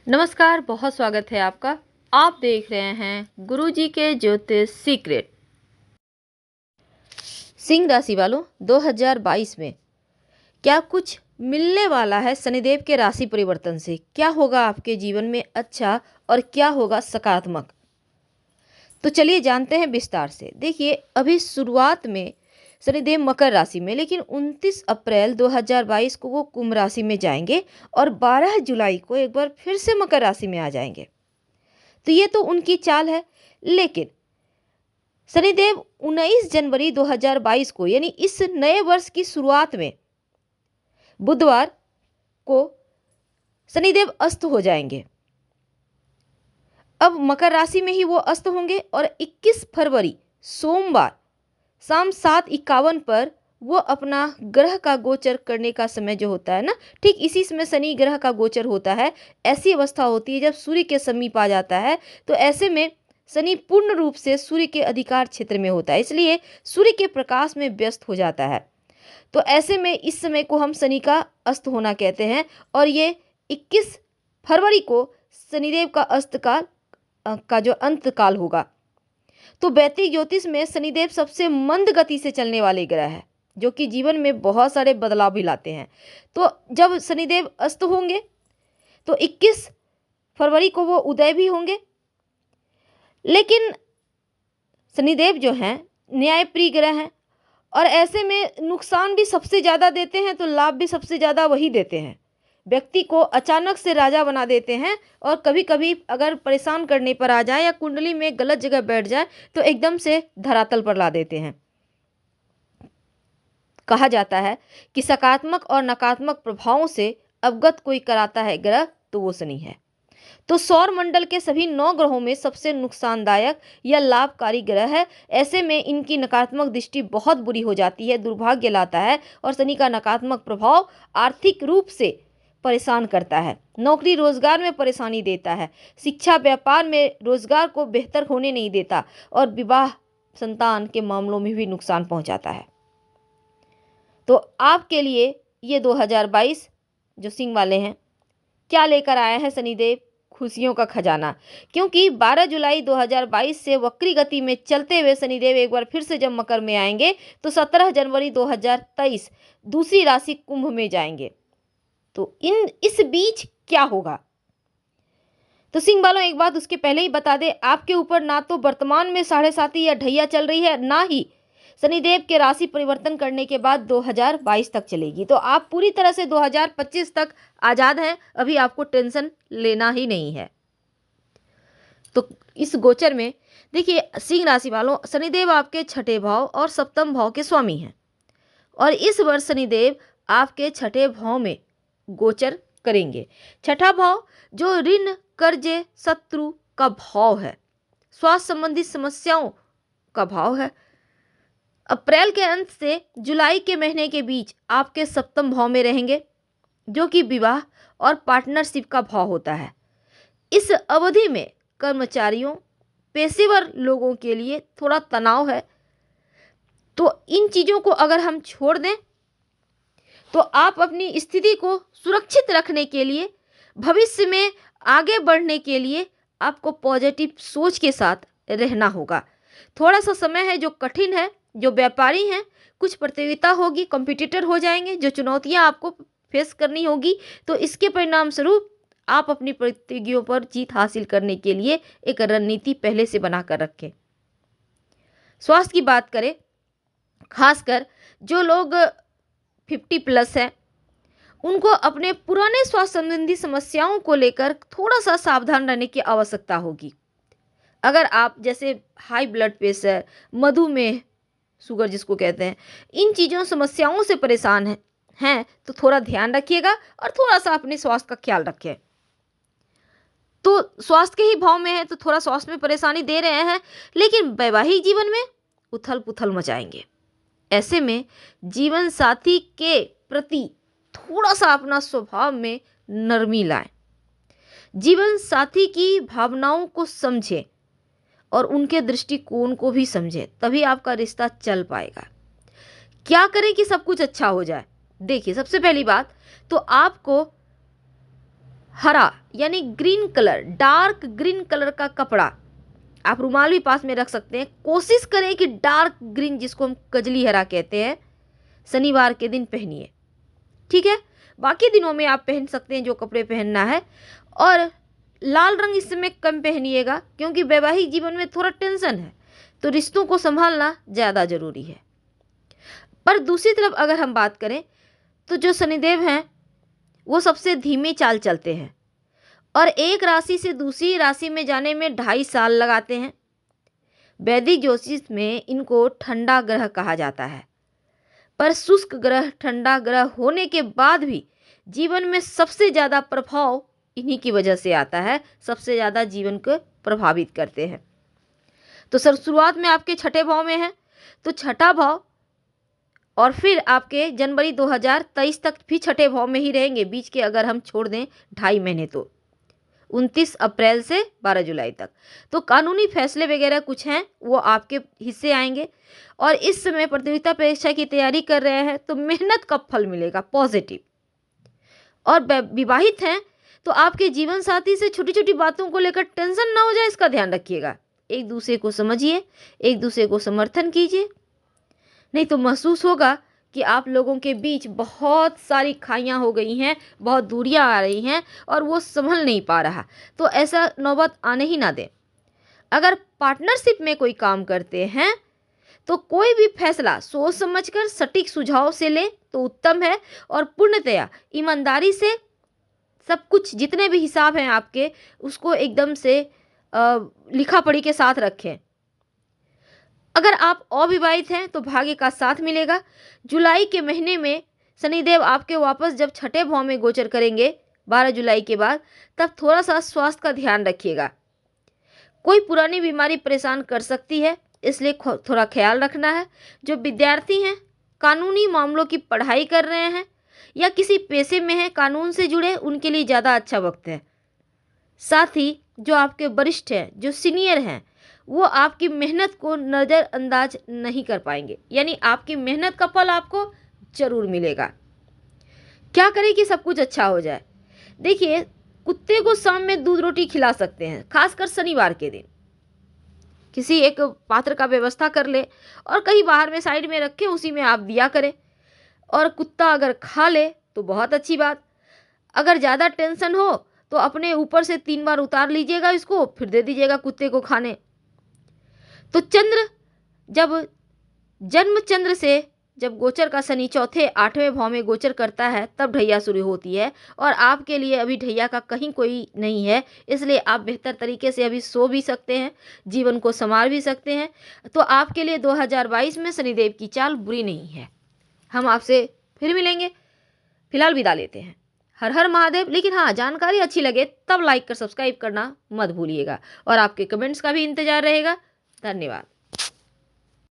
नमस्कार, बहुत स्वागत है आपका। आप देख रहे हैं गुरुजी के ज्योतिष सीक्रेट। सिंह राशि वालों, 2022 में क्या कुछ मिलने वाला है शनिदेव के राशि परिवर्तन से? क्या होगा आपके जीवन में अच्छा और क्या होगा सकारात्मक? तो चलिए जानते हैं विस्तार से। देखिए, अभी शुरुआत में शनिदेव मकर राशि में, लेकिन 29 अप्रैल 2022 को वो कुंभ राशि में जाएंगे और 12 जुलाई को एक बार फिर से मकर राशि में आ जाएंगे। तो ये तो उनकी चाल है। लेकिन शनिदेव 19 जनवरी 2022 को, यानी इस नए वर्ष की शुरुआत में बुधवार को शनिदेव अस्त हो जाएंगे। अब मकर राशि में ही वो अस्त होंगे और 21 फरवरी सोमवार शाम 7:51 पर वो अपना ग्रह का गोचर करने का समय जो होता है ना, ठीक इसी समय शनि ग्रह का गोचर होता है। ऐसी अवस्था होती है जब सूर्य के समीप आ जाता है, तो ऐसे में शनि पूर्ण रूप से सूर्य के अधिकार क्षेत्र में होता है, इसलिए सूर्य के प्रकाश में व्यस्त हो जाता है। तो ऐसे में इस समय को हम शनि का अस्त होना कहते हैं और ये 21 फरवरी को शनिदेव का अस्त काल का जो अंत काल होगा। तो वैदिक ज्योतिष में शनिदेव सबसे मंद गति से चलने वाले ग्रह है, जो कि जीवन में बहुत सारे बदलाव भी लाते हैं। तो जब शनिदेव अस्त होंगे तो 21 फरवरी को वो उदय भी होंगे। लेकिन शनिदेव जो हैं न्यायप्रिय ग्रह हैं और ऐसे में नुकसान भी सबसे ज़्यादा देते हैं तो लाभ भी सबसे ज़्यादा वही देते हैं। व्यक्ति को अचानक से राजा बना देते हैं और कभी कभी अगर परेशान करने पर आ जाए या कुंडली में गलत जगह बैठ जाए तो एकदम से धरातल पर ला देते हैं। कहा जाता है कि सकारात्मक और नकारात्मक प्रभावों से अवगत कोई कराता है ग्रह तो वो शनि है। तो सौर मंडल के सभी 9 ग्रहों में सबसे नुकसानदायक या लाभकारी ग्रह है। ऐसे में इनकी नकारात्मक दृष्टि बहुत बुरी हो जाती है, दुर्भाग्य लाता है और शनि का नकारात्मक प्रभाव आर्थिक रूप से परेशान करता है, नौकरी रोजगार में परेशानी देता है, शिक्षा व्यापार में रोजगार को बेहतर होने नहीं देता और विवाह संतान के मामलों में भी नुकसान पहुंचाता है। तो आपके लिए ये 2022 जो सिंह वाले हैं, क्या लेकर आया है शनिदेव? खुशियों का खजाना। क्योंकि 12 जुलाई 2022 से वक्री गति में चलते हुए शनिदेव एक बार फिर से जब मकर में आएंगे तो 17 जनवरी 2023 दूसरी राशि कुंभ में जाएंगे। तो इस बीच क्या होगा? तो सिंह वालों, एक बात उसके पहले ही बता दे, आपके ऊपर ना तो वर्तमान में 7.5 या ढैया चल रही है, ना ही शनिदेव के राशि परिवर्तन करने के बाद 2022 तक चलेगी। तो आप पूरी तरह से 2025 तक आज़ाद हैं, अभी आपको टेंशन लेना ही नहीं है। तो इस गोचर में देखिए सिंह राशि वालों, शनिदेव आपके छठे भाव और सप्तम भाव के स्वामी हैं और इस वर्ष शनिदेव आपके छठे भाव में गोचर करेंगे। छठा भाव जो ऋण कर्जे शत्रु का भाव है, स्वास्थ्य संबंधी समस्याओं का भाव है। अप्रैल के अंत से जुलाई के महीने के बीच आपके सप्तम भाव में रहेंगे, जो कि विवाह और पार्टनरशिप का भाव होता है। इस अवधि में कर्मचारियों, पेशेवर लोगों के लिए थोड़ा तनाव है। तो इन चीज़ों को अगर हम छोड़ दें तो आप अपनी स्थिति को सुरक्षित रखने के लिए, भविष्य में आगे बढ़ने के लिए आपको पॉजिटिव सोच के साथ रहना होगा। थोड़ा सा समय है जो कठिन है, जो व्यापारी हैं कुछ प्रतियोगिता होगी, कॉम्पिटिटर हो जाएंगे, जो चुनौतियां आपको फेस करनी होगी। तो इसके परिणाम स्वरूप आप अपनी प्रतियोगियों पर जीत हासिल करने के लिए एक रणनीति पहले से बनाकर रखें। स्वास्थ्य की बात करें, खासकर जो लोग 50+ हैं, उनको अपने पुराने स्वास्थ्य संबंधी समस्याओं को लेकर थोड़ा सा सावधान रहने की आवश्यकता होगी। अगर आप जैसे हाई ब्लड प्रेशर, मधुमेह, शुगर जिसको कहते हैं, इन चीज़ों समस्याओं से परेशान हैं तो थोड़ा ध्यान रखिएगा और थोड़ा सा अपने स्वास्थ्य का ख्याल रखें। तो स्वास्थ्य के ही भाव में है तो थोड़ा स्वास्थ्य में परेशानी दे रहे हैं, लेकिन वैवाहिक जीवन में उथल पुथल मचाएंगे। ऐसे में जीवन साथी के प्रति थोड़ा सा अपना स्वभाव में नरमी लाएं, जीवन साथी की भावनाओं को समझें और उनके दृष्टिकोण को भी समझें, तभी आपका रिश्ता चल पाएगा। क्या करें कि सब कुछ अच्छा हो जाए? देखिए, सबसे पहली बात तो आपको हरा यानी green colour, dark green colour का कपड़ा, आप रुमाल भी पास में रख सकते हैं। कोशिश करें कि डार्क ग्रीन, जिसको हम कजली हरा कहते हैं, शनिवार के दिन पहनिए, ठीक है। बाकी दिनों में आप पहन सकते हैं जो कपड़े पहनना है। और लाल रंग इस समय कम पहनिएगा, क्योंकि वैवाहिक जीवन में थोड़ा टेंशन है, तो रिश्तों को संभालना ज़्यादा ज़रूरी है। पर दूसरी तरफ अगर हम बात करें तो जो शनिदेव हैं वो सबसे धीमी चाल चलते हैं और एक राशि से दूसरी राशि में जाने में 2.5 साल लगाते हैं। वैदिक ज्योतिष में इनको ठंडा ग्रह कहा जाता है, पर शुष्क ग्रह, ठंडा ग्रह होने के बाद भी जीवन में सबसे ज़्यादा प्रभाव इन्हीं की वजह से आता है, सबसे ज़्यादा जीवन को प्रभावित करते हैं। तो सर शुरुआत में आपके छठे भाव में है, तो छठा भाव, और फिर आपके जनवरी 2023 तक भी छठे भाव में ही रहेंगे। बीच के अगर हम छोड़ दें 2.5 महीने, तो 29 अप्रैल से 12 जुलाई तक, तो कानूनी फैसले वगैरह कुछ हैं वो आपके हिस्से आएंगे। और इस समय प्रतियोगिता परीक्षा की तैयारी कर रहे हैं तो मेहनत का फल मिलेगा पॉजिटिव। और विवाहित हैं तो आपके जीवन साथी से छोटी छोटी बातों को लेकर टेंशन ना हो जाए, इसका ध्यान रखिएगा। एक दूसरे को समझिए, एक दूसरे को समर्थन कीजिए, नहीं तो महसूस होगा कि आप लोगों के बीच बहुत सारी खाइयाँ हो गई हैं, बहुत दूरियां आ रही हैं और वो संभल नहीं पा रहा। तो ऐसा नौबत आने ही ना दें। अगर पार्टनरशिप में कोई काम करते हैं तो कोई भी फैसला सोच समझकर सटीक सुझाव से लें तो उत्तम है। और पूर्णतया ईमानदारी से सब कुछ, जितने भी हिसाब हैं आपके, उसको एकदम से लिखा पढ़ी के साथ रखें। अगर आप अविवाहित हैं तो भाग्य का साथ मिलेगा। जुलाई के महीने में शनिदेव आपके वापस जब छठे भाव में गोचर करेंगे 12 जुलाई के बाद, तब थोड़ा सा स्वास्थ्य का ध्यान रखिएगा। कोई पुरानी बीमारी परेशान कर सकती है, इसलिए थोड़ा ख्याल रखना है। जो विद्यार्थी हैं, कानूनी मामलों की पढ़ाई कर रहे हैं या किसी पेशे में हैं कानून से जुड़े, उनके लिए ज़्यादा अच्छा वक्त है। साथ ही जो आपके वरिष्ठ हैं, जो सीनियर हैं, वो आपकी मेहनत को नज़रअंदाज नहीं कर पाएंगे, यानी आपकी मेहनत का फल आपको जरूर मिलेगा। क्या करें कि सब कुछ अच्छा हो जाए? देखिए, कुत्ते को शाम में दूध रोटी खिला सकते हैं, खासकर शनिवार के दिन। किसी एक पात्र का व्यवस्था कर ले और कहीं बाहर में साइड में रखें, उसी में आप दिया करें। और कुत्ता अगर खा ले तो बहुत अच्छी बात। अगर ज़्यादा टेंशन हो तो अपने ऊपर से 3 बार उतार लीजिएगा इसको, फिर दे दीजिएगा कुत्ते को खाने। तो चंद्र जब जन्म चंद्र से जब गोचर का शनि चौथे 8वें भाव में गोचर करता है, तब ढैया शुरू होती है। और आपके लिए अभी ढैया का कहीं कोई नहीं है, इसलिए आप बेहतर तरीके से अभी सो भी सकते हैं, जीवन को संवार भी सकते हैं। तो आपके लिए 2022 में शनिदेव की चाल बुरी नहीं है। हम आपसे फिर मिलेंगे, फिलहाल विदा लेते हैं। हर हर महादेव। लेकिन हाँ, जानकारी अच्छी लगे तब लाइक कर सब्सक्राइब करना मत भूलिएगा और आपके कमेंट्स का भी इंतजार रहेगा। धन्यवाद।